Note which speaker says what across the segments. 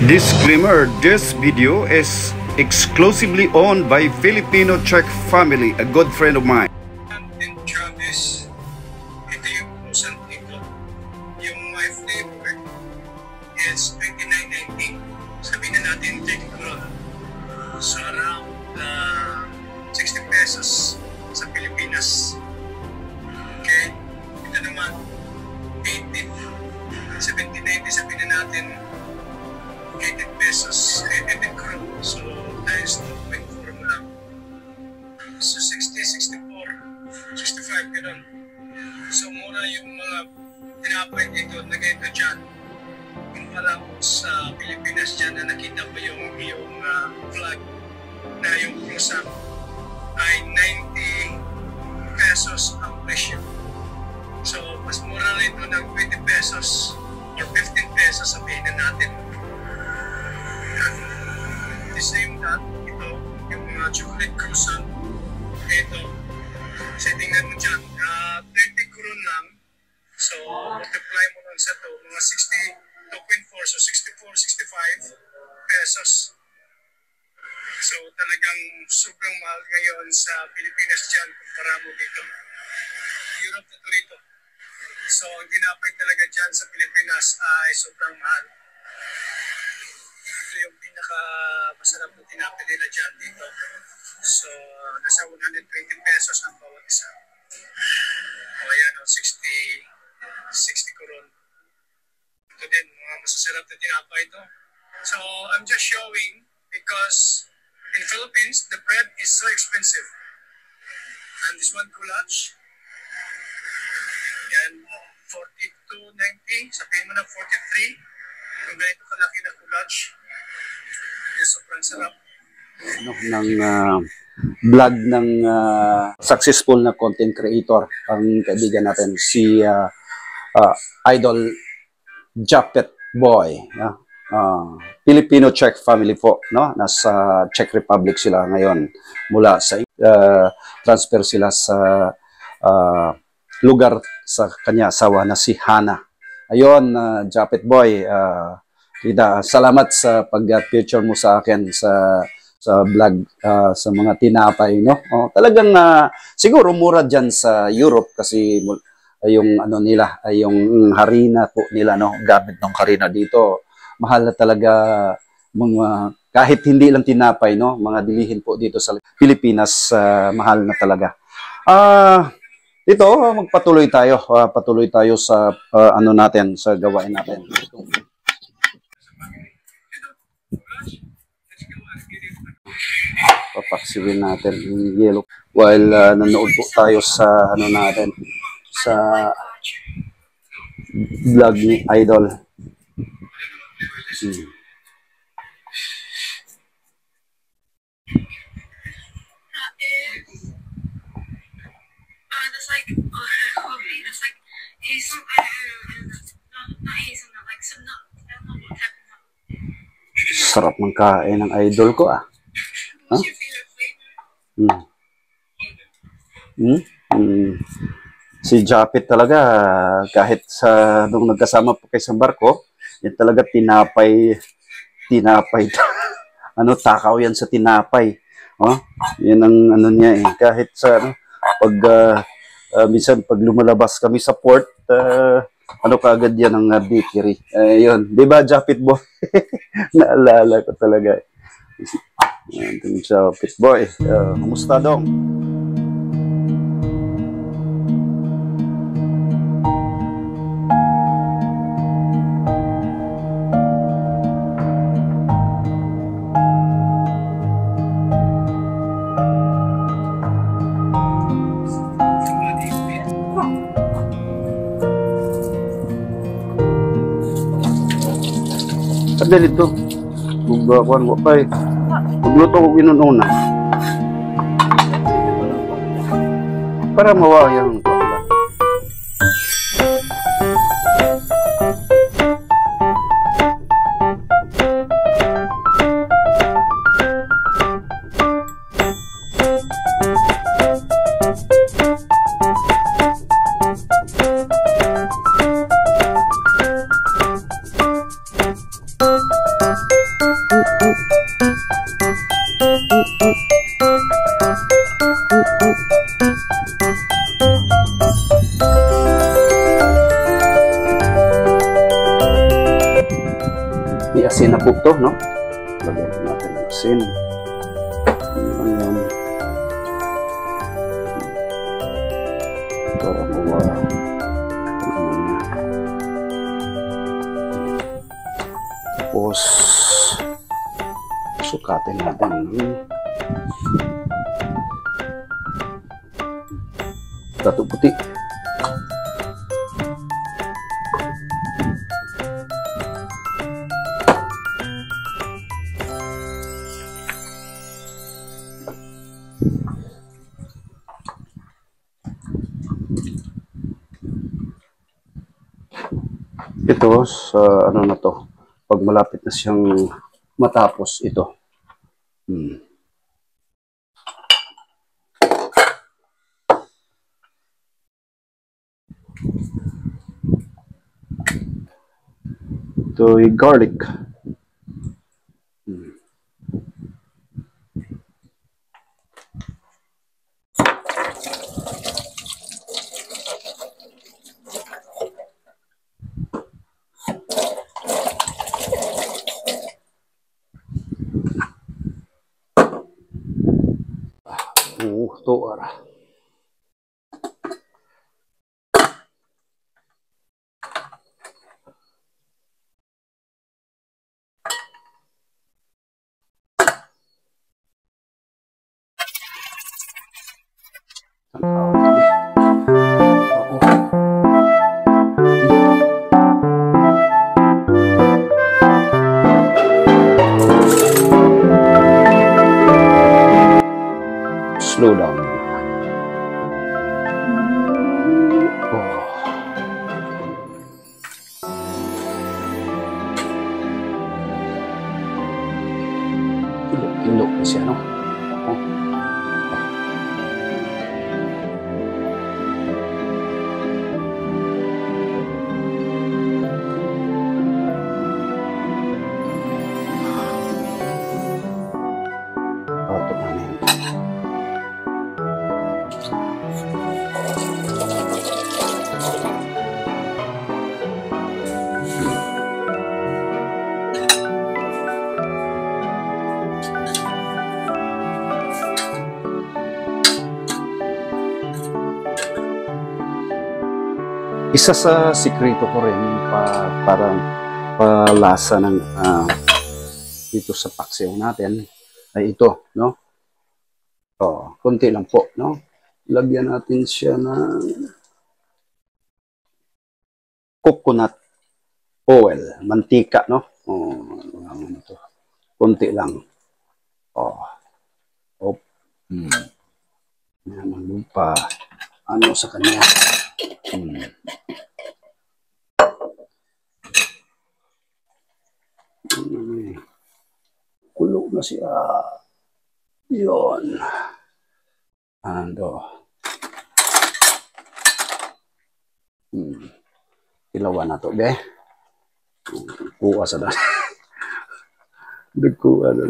Speaker 1: Disclaimer, this video is exclusively owned by Filipino Czech family, a good friend of mine.
Speaker 2: And Travis, ito yung pusan dito. Yung my flavor is 29.90. Sabihin na natin 30 kron. So around 60 pesos sa Pilipinas. Okay? Ito naman, 18. 17.90 sabihin na natin 18 pesos, 18 kron. So, times 2.4 mo lang. So, 60, 64, 65, gano'n. So, mura yung mga tinapay dito na ganito dyan. Kumpara ko sa Pilipinas dyan na nakita mo yung flag na yung croissant ay 90 pesos ang presyo. So, mas mura rito ng 20 pesos or 15 pesos sabihin na natin. The same that, ito, yung mga chocolate croissant, ito, kasi tingnan mo dyan, 30 kron lang, so multiply mo lang sa to, mga 62.4, so 64, 65 pesos. So talagang sobrang mahal ngayon sa Pilipinas dyan, kumpara mo dito. Europe na to rito. So ang tinapay talaga dyan sa Pilipinas ay sobrang mahal. Ito yung pinaka-masarap na tinapay nila dyan dito. So, nasa 120 pesos ang bawat isa. O ayan, 60 koron. Ito din, mga masasarap na tinapay ito. So, I'm just showing because in Philippines, the bread is so expensive. And this one, goulash. Yan, 42.90. Sabihin mo na 43. Kung ganito kalaki na goulash. Sobrang sarap.
Speaker 1: Ng vlog ng successful na content creator ang kaibigan natin si Idol Japet Boy, Filipino Czech family po, no? Nasa Czech Republic sila ngayon mula sa transfer sila sa lugar sa kanya asawa na si Hana. Ayun, Japet Boy, salamat sa pag-feature mo sa akin sa vlog sa mga tinapay, no? Talagang siguro mura diyan sa Europe kasi yung ano nila, yung harina po nila, no? Gamit ng harina dito. Mahal na talaga mga kahit hindi lang tinapay, no? Mga bilihin po dito sa Pilipinas, mahal na talaga. Dito magpatuloy tayo, patuloy tayo sa ano natin, sa gawain natin. Papaksiwin natin yung yellow while nanood po tayo sa ano natin sa vlog ni Idol. Sarap ng kain ng Idol ko, Huh? Si Japet talaga, kahit sa nung nagkasama po kayo sa barko, yan talaga tinapay ano, takaw yan sa tinapay. Yan ang ano niya kahit sa pag minsan pag lumalabas kami sa port, ano kaagad yan ang bakery. Yun, 'di ba Japet Boy? Naalala ko talaga. Ito siya, Japet Boy. Kumusta dong? Ada dito. Bugawan ko kay. Magluto ko ginununa. Para mawayang I-asin na po ito, no? Lagyan natin ng asin. Ayan. Para mawala. Tapos, sukatin natin. Dato puti. Ito sa ano na to, pag malapit na siyang matapos ito. Ito ay garlic. Ito ara. Slow down. Ilok na siya, no? Ito na yan. Isa sa sikreto ko rin parang palasa ng dito sa paksiw natin ay ito, no? Konti lang po, no? Lagyan natin siya ng coconut oil, mantika, no? Konti lang. Yan ang lupa. Ano sa kanya? Kulog na siya. Yun. Ilawan na to, be. Kuha sa daan. Nagkuha na.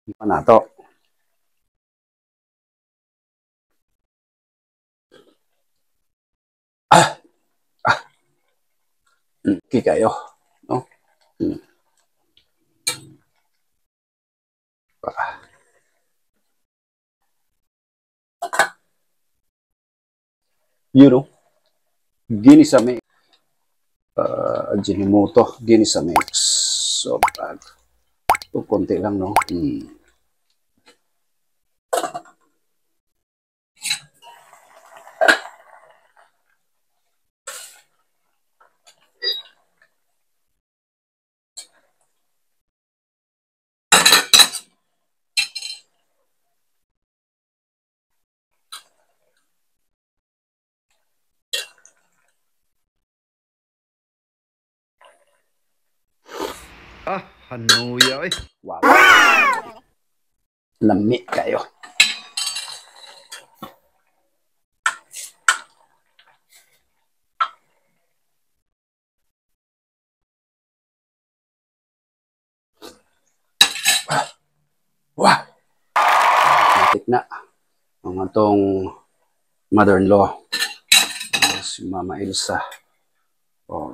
Speaker 1: Ipa na to. Okay kayo, no? You know, ginisame, Ajinomoto, ginisame. So, ito, konti lang, no? Hanuya, eh. Wow. Lami kayo. Wah! Matik na. Ang atong mother-in-law. Si Mama Elsa. Oh.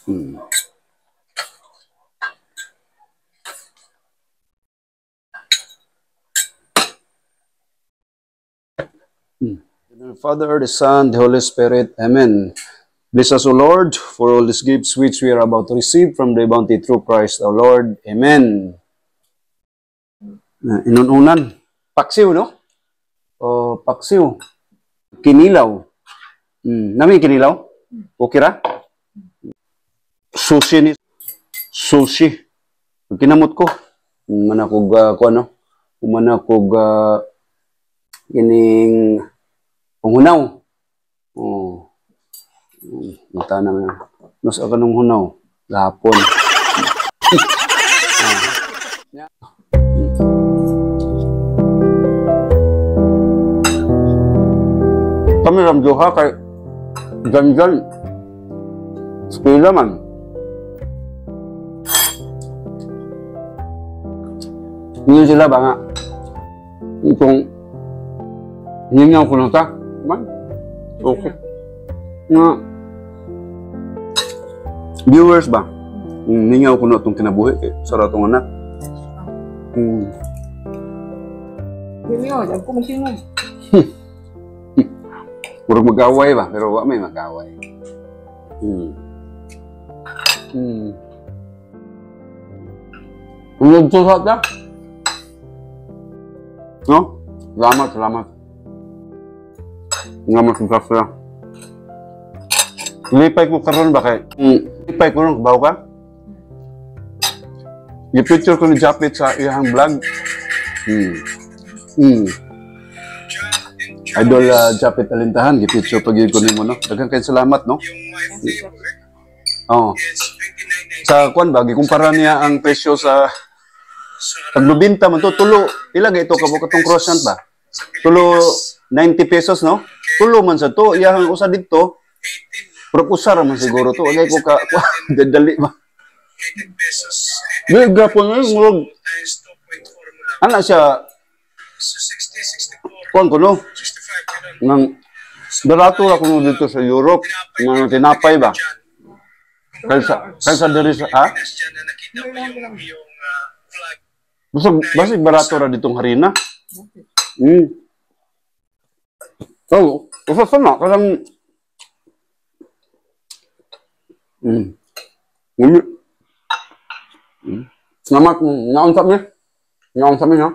Speaker 1: Hmm. The Father, the Son, the Holy Spirit. Amen. Bless us, O Lord, for all these gifts which we are about to receive from the bounty through Christ our Lord. Amen. Inununan. Paksiw, no? O, paksiw. Kinilaw. Nami kinilaw? Okay ra? Sushi ni. Sushi. Kinamot ko. Manakog, ano? Manakog, ining panghunaw. Oh. Mata na nga. Mas ako nung hunaw. Gapon. Kami ramduha kay Ganjan. Spila man. Hindi sila ba nga? Kung hiningaw ko lang ta, man. Okay. Nga. Viewers ba? Hiningaw ko na itong kinabuhi. Sarap itong anak.
Speaker 3: Hiningaw, ako magsimog.
Speaker 1: Puro mag-away ba? Pero wala may mag-away. Ang nagsusat na? No? Salamat, salamat. Salamat sa sasya. Lipay ko karon ba kay? Lipay ko ron, kabaw ka? I-picture ko ni Japit sa iyang vlog. Idol Japit Alintahan, i-picture pag ko nimo, no? Daghang kay salamat, no?
Speaker 2: Yung my flavor
Speaker 1: Oh.
Speaker 2: is 29.90.
Speaker 1: Sa kwan ba, gikumpara niya ang presyo sa
Speaker 2: Sa
Speaker 1: paglubinta man to, tulo. Pila ga ito kabukatong croissant ba? Tulo 90 pesos, no? Tulo man sa to, iyang usa dito.
Speaker 2: 18
Speaker 1: Pero usara man siguro to. Agay ko ka, dadali ba?
Speaker 2: 18 pesos.
Speaker 1: Di, gapon na yung murag.
Speaker 2: Times 2.4 mo lang.
Speaker 1: Ano siya,
Speaker 2: So 60, 64,
Speaker 1: kwan ko, no?
Speaker 2: 65, ganun.
Speaker 1: Nang, barato ra ko no dito sa Europe. Mga tinapay ba? Kaysa diri sa, ha?
Speaker 2: Pinas dyan na nakita mo yung flag.
Speaker 1: Basig barato ra ditong harina. So, usa sana, kasang, Salamat, naon sa mi? Naon sa mi, ha?